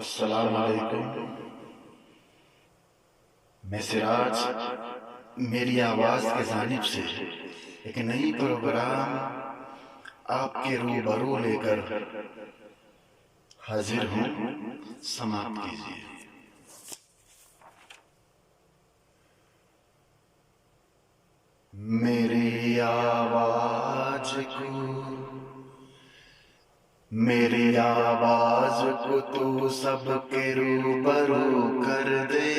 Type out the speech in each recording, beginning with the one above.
السلام علیکم، میں سراج میری آواز کی جانب سے ایک نئی پروگرام آپ کے روبرو لے کر حاضر ہوں، سماعت کیجیے۔ میری آواز کو تو سب کے روبرو کر دے،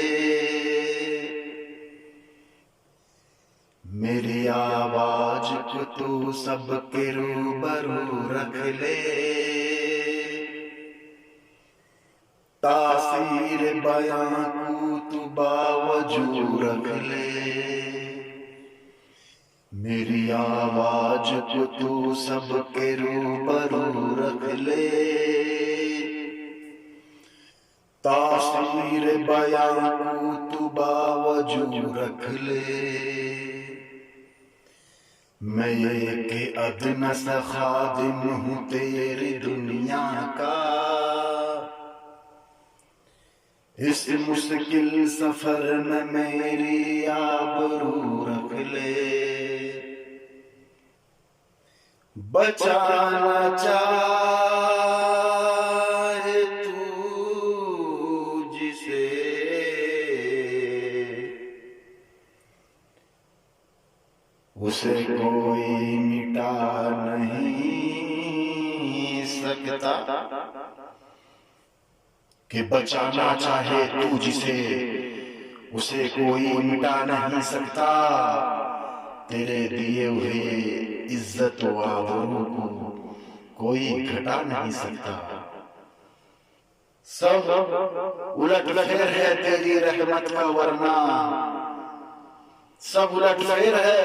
میری آواز کو تو سب کے روبرو رکھ لے، تاثیر بیاں کو تو باوجود رکھ لے، میری آواز کو تو سب کے روبرو رکھ لے، تاثیر بیاں کو تو باوجود رکھ لے، میں ایک ادنا سا خادم ہوں تیری دنیا کا، اس مشکل سفر میں میری آبرو رکھ لے، بچانا چاہے تو جسے، اسے کوئی مٹا نہیں سکتا، کہ بچانا چاہے تو جسے اسے کوئی مٹا نہیں سکتا، تیرے دیے ہوئے عزت و آبرو کو کوئی گھٹا نہیں سکتا، سب الٹ پھیر ہے تیری رحمت کا ورنہ، سب الٹ پھیر ہے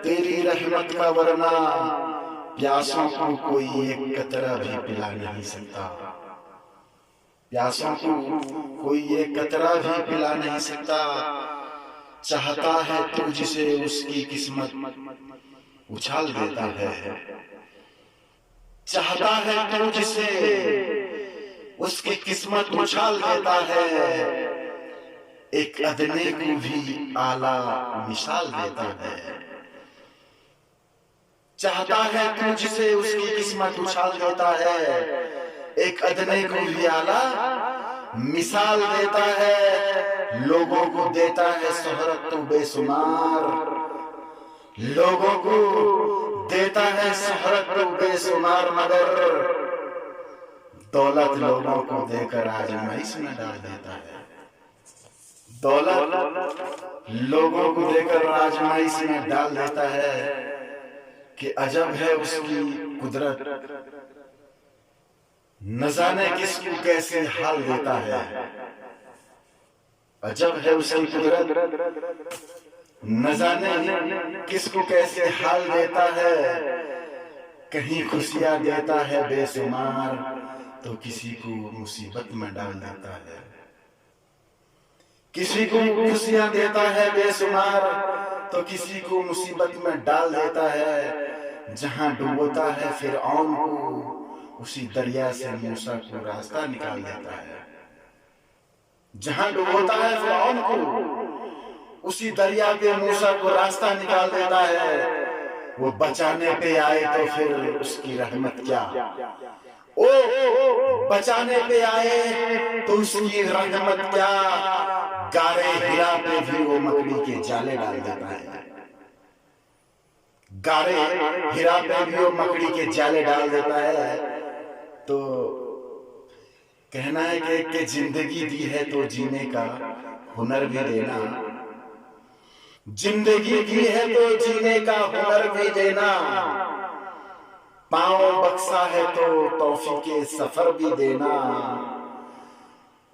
تیری رحمت کا ورنہ، پیاسوں کو کوئی ایک قطرہ بھی پلا نہیں سکتا، پیاسوں کو کوئی ایک قطرہ بھی پلا نہیں سکتا، چاہتا ہے تو جسے اس کی قسمت اچھال دیتا ہے، چاہتا ہے تو جسے اس کی قسمت اچھال دیتا ہے، ایک ادنے کو بھی اعلیٰ مثال دیتا ہے، چاہتا ہے تو جسے اس کی قسمت اچھال دیتا ہے، ایک ادنے کو بھی اعلیٰ مثال دیتا ہے، لوگوں کو دیتا ہے شہرت تو بے شمار، لوگوں کو دیتا ہے شہرت تو بے شمار، مگر دولت لوگوں کو دے کر آزمائش میں ڈال دیتا ہے، دولت لوگوں کو دے کر آزمائش میں ڈال دیتا ہے، کہ عجب ہے اس کی قدرت، نہ جانے کس کو کیسے حال دیتا ہے، عجب ہے اس کی قدرت، نہ جانے کس کو کیسے حال دیتا ہے، کہیں خوشیاں دیتا ہے بے شمار تو کسی کو مصیبت میں ڈال دیتا ہے، کسی کو خوشیاں دیتا ہے بے شمار تو کسی کو مصیبت میں ڈال دیتا ہے، جہاں ڈوبوتا ہے فرعون کو اسی دریا سے موسیٰ کو راستہ نکال دیتا ہے، جہاں ڈوبوتا ہے فرعون کو اسی دریا پہ موسیٰ کو راستہ نکال دیتا ہے، وہ بچانے پہ آئے تو پھر اس کی رحمت کیا، وہ بچانے پہ آئے تو اس کی رحمت کیا، گارے ہرا پہ بھی وہ مکڑی کے جالے ڈال دیتا ہے، گارے ہرا پہ بھی وہ مکڑی کے جالے ڈال دیتا ہے، تو کہنا ہے کہ زندگی دی ہے تو جینے کا ہنر بھی دینا، زندگی دی ہے تو جینے کا ہنر بھی دینا، پاؤں بخشا ہے تو توفیق سفر بھی دینا،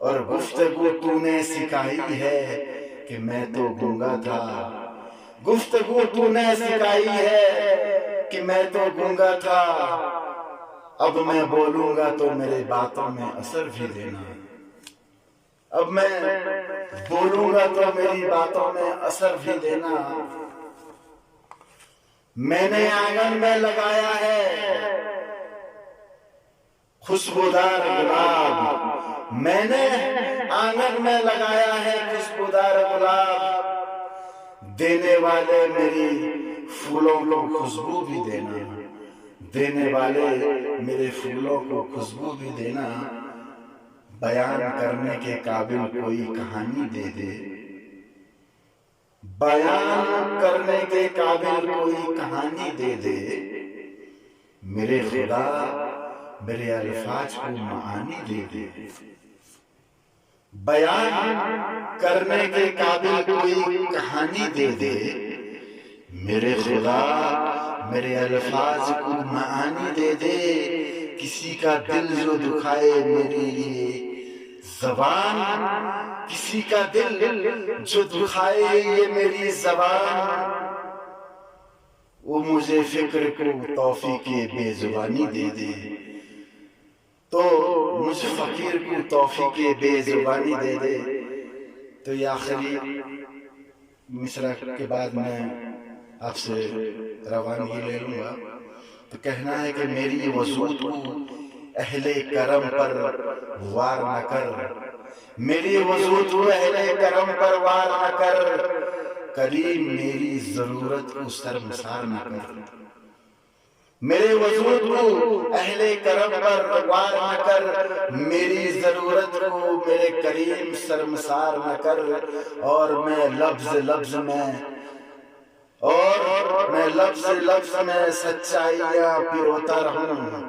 اور گفتگو تو نے سکھائی ہے کہ میں تو گونگا تھا، گفتگو تو نے سکھائی ہے کہ میں تو گونگا تھا، اب میں بولوں گا تو میرے باتوں میں اثر بھی دینا، اب میں بولوں گا تو میری باتوں میں اثر بھی دینا، میں نے آنگن میں لگایا ہے خوشبودار گلاب، میں نے آنگن میں لگایا ہے خوشبودار گلاب، دینے والے میری پھولوں کو خوشبو بھی دینا، دینے والے میرے پھولوں کو خوشبو بھی دینا، بیان کرنے کے قابل کوئی کہانی دے دے، بیان کرنے کے قابل کوئی کہانی دے دے، میرے خدا میرے الفاظ کو معانی دے دے، بیان کرنے کے قابل کوئی کہانی دے دے، میرے خدا میرے الفاظ کو معانی دے دے، کسی کا دل جو دکھائے میری یہ زبان، کسی کا دل جو دکھائے یہ میری زبان، وہ مجھے فکر کو توفیق بے زبانی دے دے، تو مجھ فقیر کو توفیق بے زبانی دے دے۔ تو یہ آخری مصرع کے بعد میں آپ سے روانگی لے لوں گا، تو کہنا ہے کہ میری وجود کو اہل کرم پر وار نہ کر، میری وجود کو اہل کرم پر وار نہ کر، کریم میری ضرورت کو شرمسار نہ کر، میرے وجود کو اہل کرم پر وار نہ کر، میری ضرورت کو میرے کریم شرمسار نہ کر، اور میں لفظ میں سچائیاں پروتا رہوں،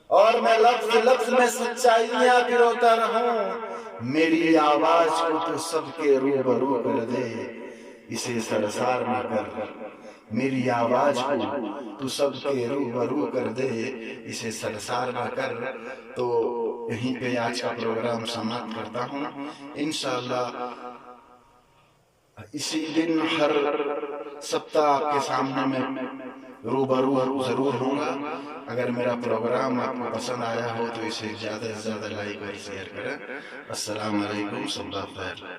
اور میں لفظ میں سچائیاں پروتا رہوں، میری آواز کو تو سب کے روبرو کر دے، اسے سرسار نہ کر، میری آواز کو تو سب کے روبرو کر دے، اسے سرسار نہ کر۔ تو یہیں پہ آج کا پروگرام سماپت کرتا ہوں، انشاءاللہ اسی دن ہر سبتہ آپ کے سامنے میں روبرو ضرور ہوں گا۔ اگر میرا پروگرام آپ کو پسند آیا ہو تو اسے زیادہ سے زیادہ لائک اور شیئر کریں۔ السلام علیکم، صبح بخیر۔